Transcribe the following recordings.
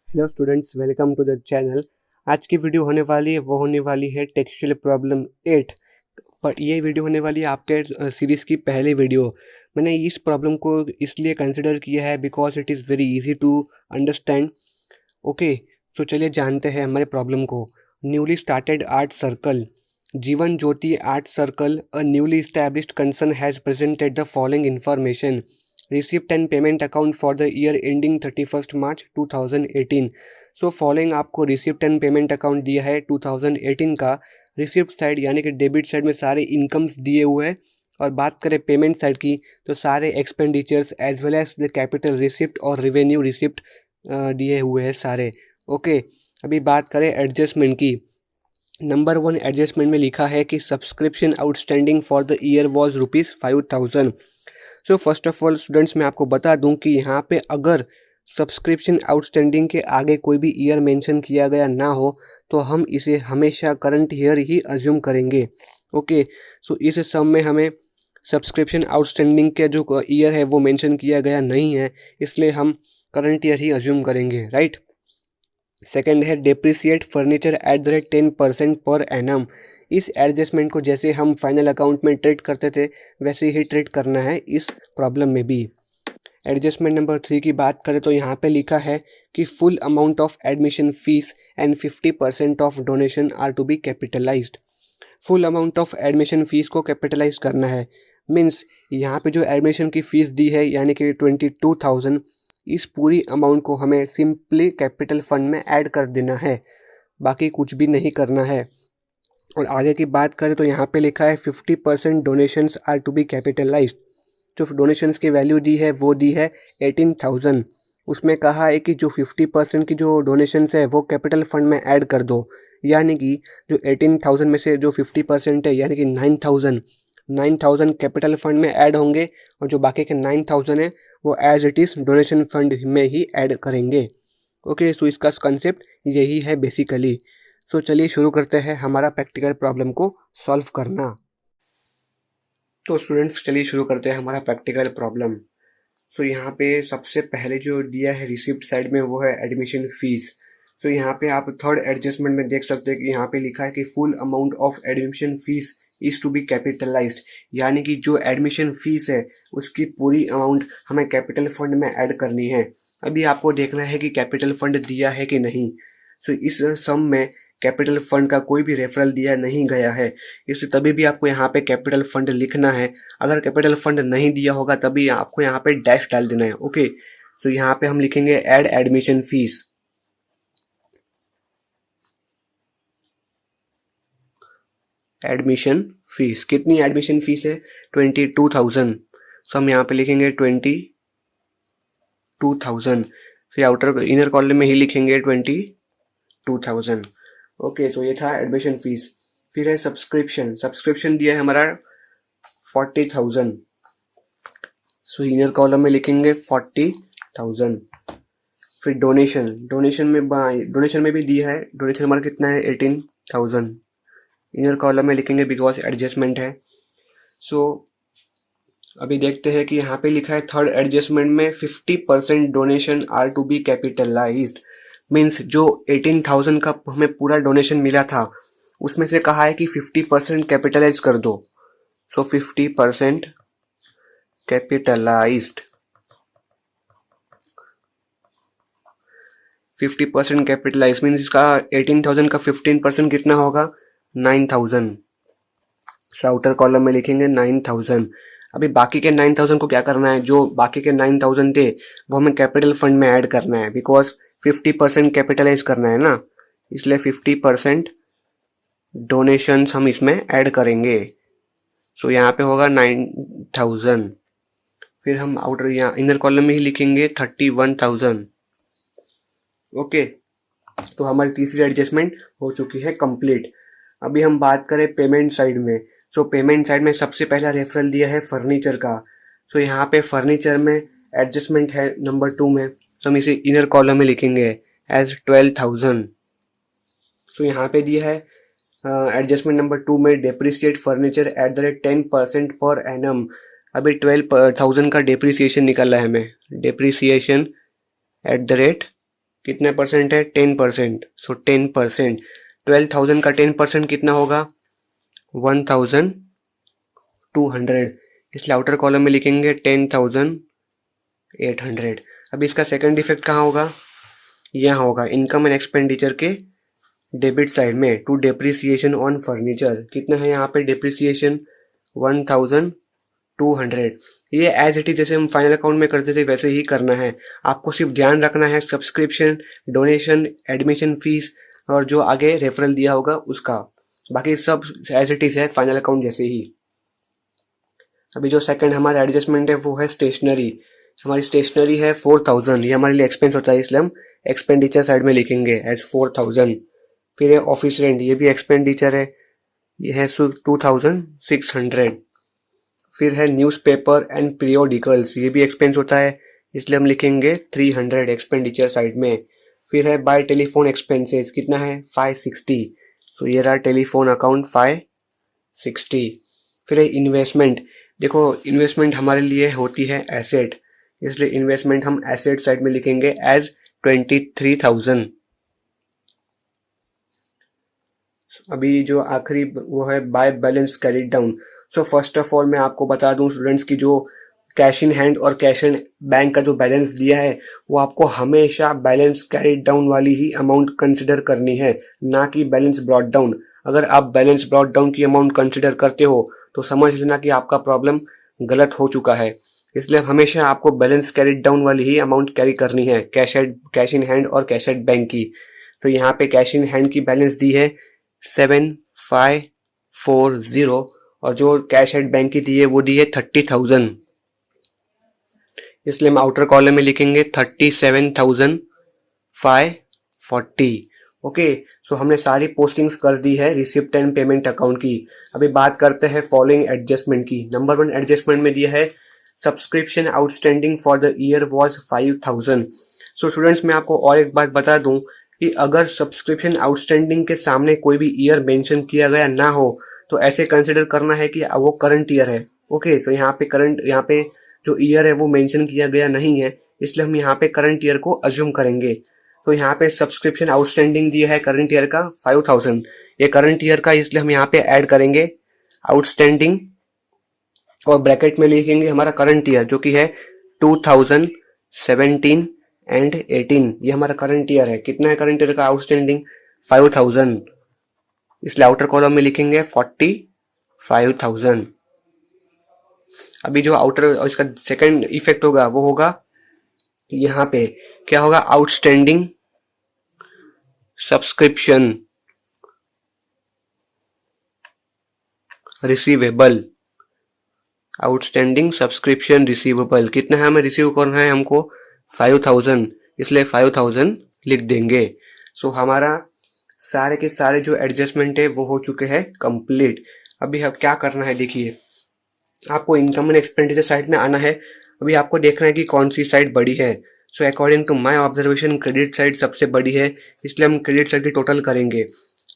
Hello students, welcome to the channel. आज की video होने वाली है टेक्सचुअल प्रॉब्लम 8। पर ये वीडियो होने वाली है आपके सीरीज़ की पहली वीडियो। मैंने इस प्रॉब्लम को इसलिए कंसिडर किया है because it is very easy to understand. Okay, so चलिए जानते हैं हमारे प्रॉब्लम को। Newly started art circle, Jeevan Jyoti art circle, a newly established concern has presented the following information: receipt and payment account for the year ending 31st March 2018। So following आपको receipt and payment account दिया है 2018 का। Receipt side यानी कि debit side में सारे incomes दिए हुए हैं, और बात करें पेमेंट साइड की तो सारे expenditures as well as the capital receipt और रेवेन्यू रिसिप्ट दिए हुए हैं सारे। ओके, अभी बात करें एडजस्टमेंट की। नंबर 1 एडजस्टमेंट में लिखा है कि subscription outstanding for the year was ₹5000। So first of all students, मैं आपको बता दूं कि यहाँ पे अगर सब्सक्रिप्शन आउटस्टैंडिंग के आगे कोई भी ईयर मेंशन किया गया ना हो तो हम इसे हमेशा करंट ईयर ही अज्यूम करेंगे। ओके, सो इस सम में हमें सब्सक्रिप्शन आउटस्टैंडिंग के जो ईयर है वो मेंशन किया गया नहीं है, इसलिए हम करंट ईयर ही अज्यूम करेंगे, राइट। सेकेंड है depreciate furniture at the rate 10% per annum. इस एडजस्टमेंट को जैसे हम फाइनल अकाउंट में ट्रीट करते थे वैसे ही ट्रीट करना है इस प्रॉब्लम में भी। एडजस्टमेंट नंबर 3 की बात करें तो यहाँ पे लिखा है कि full amount of admission fee and 50% of donation are to be capitalised. Full amount of admission fees को कैपिटलाइज करना है, मीन्स यहाँ पे जो एडमिशन की फ़ीस दी है यानी कि 22,000, इस पूरी अमाउंट को हमें सिंपली कैपिटल फंड में ऐड कर देना है, बाकी कुछ भी नहीं करना है। और आगे की बात करें तो यहाँ पे लिखा है 50% donations are to be capitalised. जो डोनेशंस की वैल्यू दी है वो दी है 18,000। उसमें कहा है कि जो 50% की जो डोनेशंस है वो कैपिटल फंड में ऐड कर दो, यानी कि जो 18,000 में से जो 50% है यानी कि 9,000 कैपिटल फंड में ऐड होंगे, और जो बाकी के 9,000 है वो as it is donation fund में ही ऐड करेंगे। ओके, सो इसका कंसेप्ट यही है बेसिकली। सो चलिए शुरू करते हैं हमारा प्रैक्टिकल प्रॉब्लम को सॉल्व करना। तो स्टूडेंट्स चलिए शुरू करते हैं हमारा प्रैक्टिकल प्रॉब्लम। सो यहाँ पे सबसे पहले जो दिया है रिसिप्ट साइड में वो है एडमिशन फीस। सो यहाँ पे आप थर्ड एडजस्टमेंट में देख सकते हैं कि यहाँ पे लिखा है कि full amount of admission fee is to be capitalised, यानी कि जो एडमिशन फीस है उसकी पूरी अमाउंट हमें कैपिटल फंड में ऐड करनी है। अभी आपको देखना है कि कैपिटल फंड दिया है कि नहीं। सो इस सम में कैपिटल फंड का कोई भी रेफरल दिया नहीं गया है, इसलिए तभी भी आपको यहाँ पे कैपिटल फंड लिखना है। अगर कैपिटल फंड नहीं दिया होगा तभी आपको यहाँ पे डैश डाल देना है। ओके, सो यहाँ पे हम लिखेंगे add admission fees. Admission fees कितनी एडमिशन फीस है? 22,000। सो हम यहाँ पे लिखेंगे 22,000। फिर आउटर इनर कॉलम में ही लिखेंगे 22,000। ओके, सो ये था एडमिशन फीस। फिर है सब्सक्रिप्शन। सब्सक्रिप्शन दिया है हमारा 40,000। सो इनर कॉलम में लिखेंगे 40,000। फिर डोनेशन में भी दिया है। डोनेशन हमारा कितना है? 18,000। इनर कॉलम में लिखेंगे बिकॉज एडजस्टमेंट है। सो अभी देखते हैं कि यहाँ पे लिखा है थर्ड एडजस्टमेंट में 50% donation are to be capitalised. Means जो 18,000 का हमें पूरा डोनेशन मिला था उसमें से कहा है कि 50% कैपिटलाइज कर दो। सो 50% कैपिटलाइज्ड। 50% कैपिटलाइज मीन्स इसका 18,000 का 15% कितना होगा? 9,000। आउटर कॉलम में लिखेंगे 9,000। अभी बाकी के 9,000 को क्या करना है? जो बाकी के 9,000 थे वो हमें कैपिटल फंड में ऐड करना है, बिकॉज 50% कैपिटलाइज करना है ना, इसलिए 50% डोनेशंस हम इसमें ऐड करेंगे। सो यहाँ पे होगा 9,000। फिर हम आउटर यहाँ इनर कॉलम में ही लिखेंगे 31,000। ओके, तो हमारी तीसरी एडजस्टमेंट हो चुकी है कंप्लीट। अभी हम बात करें पेमेंट साइड में। सो पेमेंट साइड में सबसे पहला रेफरल दिया है फर्नीचर का। सो यहाँ पे फर्नीचर में एडजस्टमेंट है नंबर 2 में, तो हम इसे इनर कॉलम में लिखेंगे एज 12,000। सो यहाँ पे दिया है एडजस्टमेंट नंबर 2 में depreciate furniture at the rate 10% per annum. अभी 12,000 का डेप्रिसिएशन निकाला है हमें। डेप्रिसिएशन एट द रेट कितने परसेंट है? 10%। सो 10%, 12,000 का 10% कितना होगा? 1,200। इसलिए आउटर कॉलम में लिखेंगे 10,800। अब इसका सेकंड इफेक्ट कहाँ होगा? यहाँ होगा इनकम एंड एक्सपेंडिचर के डेबिट साइड में, टू डेप्रिसिएशन ऑन फर्नीचर। कितना है यहाँ पे डेप्रिसिएशन? 1,200। ये एज इट इज जैसे हम फाइनल अकाउंट में करते थे वैसे ही करना है। आपको सिर्फ ध्यान रखना है सब्सक्रिप्शन, डोनेशन, एडमिशन फीस और जो आगे रेफरल दिया होगा उसका, बाकी सब एज इट इज है फाइनल अकाउंट जैसे ही। अभी जो सेकंड हमारा एडजस्टमेंट है वो है स्टेशनरी। हमारी स्टेशनरी है 4,000। ये हमारे लिए एक्सपेंस होता है इसलिए हम एक्सपेंडिचर साइड में लिखेंगे एज 4,000। फिर है ऑफिस रेंट, ये भी एक्सपेंडिचर है, ये है 2,600। फिर है न्यूज़पेपर एंड पीरियोडिकल्स, ये भी एक्सपेंस होता है इसलिए हम लिखेंगे 300 एक्सपेंडिचर साइड में। फिर है बाय टेलीफोन एक्सपेंसेस, कितना है? 560। तो ये रहा टेलीफोन अकाउंट 560। फिर है इन्वेस्टमेंट। देखो इन्वेस्टमेंट हमारे लिए होती है एसेट, इसलिए इन्वेस्टमेंट हम एसेट साइड में लिखेंगे एज 23,000। अभी जो आखिरी वो है by balance carried down. So first of all मैं आपको बता दूं स्टूडेंट्स की जो कैश इन हैंड और कैश इन बैंक का जो बैलेंस दिया है वो आपको हमेशा बैलेंस कैरीड डाउन वाली ही अमाउंट कंसिडर करनी है, ना कि बैलेंस ब्रॉट डाउन। अगर आप बैलेंस ब्रॉट डाउन की अमाउंट कंसिडर करते हो तो समझ लेना कि आपका प्रॉब्लम गलत हो चुका है। इसलिए हमेशा आपको बैलेंस कैरीड डाउन वाली ही अमाउंट कैरी करनी है, कैश इन हैंड और कैश एट बैंक की। तो यहाँ पे कैश इन हैंड की बैलेंस दी है 7,540 और जो कैश एट बैंक की दी है वो दी है 30,000, इसलिए हम आउटर कॉलम में लिखेंगे 37,540। ओके, सो हमने सारी पोस्टिंग्स कर दी है रिसिप्ट एंड पेमेंट अकाउंट की। अभी बात करते हैं फॉलोइंग एडजस्टमेंट की। नंबर 1 एडजस्टमेंट में दिया है subscription outstanding for the year was 5,000। So students मैं आपको और एक बात बता दूं कि अगर सब्सक्रिप्शन आउटस्टैंडिंग के सामने कोई भी ईयर मेंशन किया गया ना हो तो ऐसे कंसिडर करना है कि वो करंट ईयर है। ओके, सो यहाँ पे जो ईयर है वो मेंशन किया गया नहीं है, इसलिए हम यहाँ पे करंट ईयर को अज्यूम करेंगे। तो यहाँ पे सब्सक्रिप्शन आउटस्टैंडिंग दिया है करंट ईयर का 5,000, ये करंट ईयर का, इसलिए हम यहाँ पे ऐड करेंगे आउटस्टैंडिंग और ब्रैकेट में लिखेंगे हमारा करंट ईयर जो कि है 2017 एंड 18। ये हमारा करंट ईयर है। कितना है करंट ईयर का आउटस्टैंडिंग? 5,000, इसलिए आउटर कॉलम में लिखेंगे 45,000। अभी जो आउटर इसका सेकंड इफेक्ट होगा वो होगा यहाँ पे, क्या होगा? Outstanding subscription receivable. Outstanding subscription receivable कितना है हमें रिसीव करना है? हमको 5,000, इसलिए 5,000 लिख देंगे। सो हमारा सारे के सारे जो एडजस्टमेंट है वो हो चुके हैं कंप्लीट। अभी अब क्या करना है देखिए, आपको इनकम एंड एक्सपेंडिचर साइड में आना है। अभी आपको देखना है कि कौन सी साइड बड़ी है। So according to my observation credit side सबसे बड़ी है, इसलिए हम क्रेडिट साइड की टोटल करेंगे।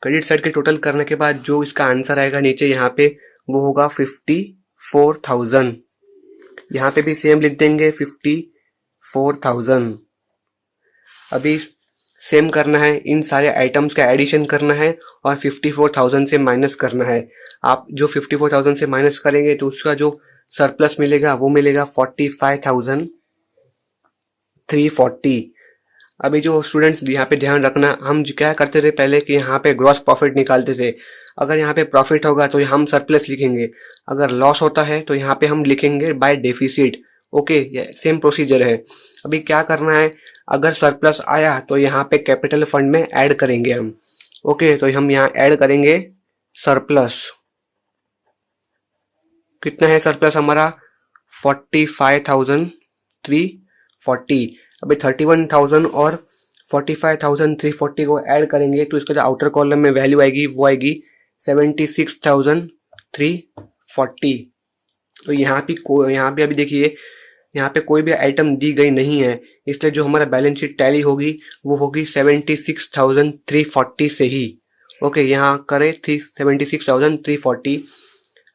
क्रेडिट साइड के टोटल करने के बाद जो इसका आंसर आएगा नीचे यहाँ पे वो होगा 54,000। यहाँ पे भी सेम लिख देंगे 54,000। अभी सेम करना है, इन सारे आइटम्स का एडिशन करना है और 54,000 से माइनस करना है। आप जो 54,000 से माइनस करेंगे तो उसका जो सरप्लस मिलेगा वो मिलेगा 45,340। अभी जो स्टूडेंट्स यहाँ पे ध्यान रखना, हम क्या करते थे पहले कि यहाँ पे ग्रॉस प्रॉफिट निकालते थे। अगर यहाँ पे प्रॉफिट होगा तो हम सरप्लस लिखेंगे, अगर लॉस होता है तो यहाँ पे हम लिखेंगे बाय डेफिसिट। ओके, ये सेम प्रोसीजर है। अभी क्या करना है, अगर सरप्लस आया तो यहाँ पे कैपिटल फंड में ऐड करेंगे हम। ओके, तो हम यहाँ ऐड करेंगे सरप्लस। कितना है सरप्लस हमारा? 45,340। अभी 31,000 और 45,340 को ऐड करेंगे तो इसका जो आउटर कॉलम में वैल्यू आएगी वो आएगी 76,340। तो यहाँ पे अभी देखिए यहाँ पे कोई भी आइटम दी गई नहीं है, इसलिए जो हमारा बैलेंस शीट टैली होगी वो होगी 76,340 से ही। ओके, यहाँ करें 76,340।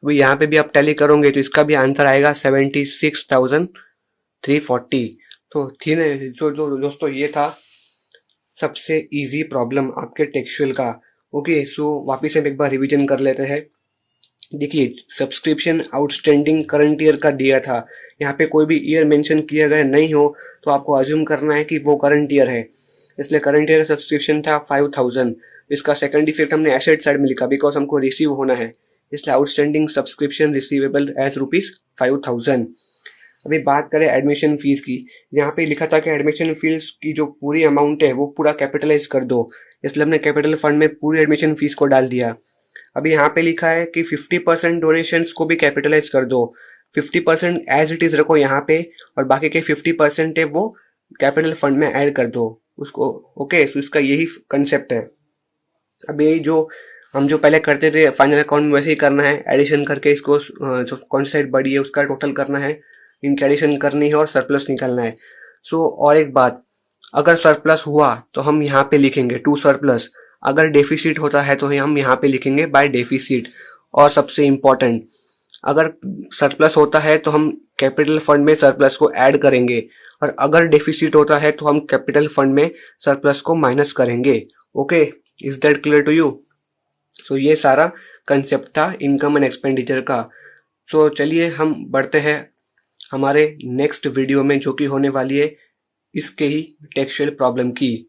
अभी यहाँ पे भी आप टैली करोगे तो इसका भी आंसर आएगा 76,340। तो ठीक है जो दोस्तों ये था सबसे इजी प्रॉब्लम आपके टेक्सचुअल का। ओके, सो वापस हम एक बार रिवीजन कर लेते हैं। देखिए, सब्सक्रिप्शन आउटस्टैंडिंग करंट ईयर का दिया था, यहाँ पे कोई भी ईयर मेंशन किया गया नहीं हो तो आपको अज्यूम करना है कि वो करंट ईयर है, इसलिए करंट ईयर सब्सक्रिप्शन था 5000। इसका सेकंड इफेक्ट हमने एसेट साइड में लिखा बिकॉज हमको रिसीव होना है, इसलिए आउटस्टैंडिंग सब्सक्रिप्शन रिसीवेबल एज ₹5000। अभी बात करें एडमिशन फीस की, यहाँ पे लिखा था कि एडमिशन फीस की जो पूरी अमाउंट है वो पूरा कैपिटलाइज कर दो, इसलिए हमने कैपिटल फंड में पूरी एडमिशन फीस को डाल दिया। अभी यहाँ पे लिखा है कि 50% डोनेशंस को भी कैपिटलाइज कर दो, 50% एज इट इज रखो यहाँ पे, और बाकी के 50% है वो कैपिटल फंड में ऐड कर दो उसको। ओके, सो इसका यही कंसेप्ट है। अब ये जो हम जो पहले करते थे फाइनल अकाउंट में वैसे ही करना है, एडिशन करके इसको जो कौन सी साइड बड़ी है उसका टोटल करना है, इनकी एडिशन करनी है और सरप्लस निकालना है। सो और एक बात, अगर सरप्लस हुआ तो हम यहाँ पे लिखेंगे टू सरप्लस, अगर डेफिसिट होता है तो हम यहाँ पे लिखेंगे बाय डेफिसिट। और सबसे इम्पॉर्टेंट, अगर सरप्लस होता है तो हम कैपिटल फंड में सरप्लस को ऐड करेंगे, और अगर डेफिसिट होता है तो हम कैपिटल फंड में सरप्लस को माइनस करेंगे। Okay, is that clear to you? So ये सारा कंसेप्ट था इनकम एंड एक्सपेंडिचर का। सो चलिए हम बढ़ते हैं हमारे नेक्स्ट वीडियो में, जो कि होने वाली है इसके ही टेक्सचुअल प्रॉब्लम की।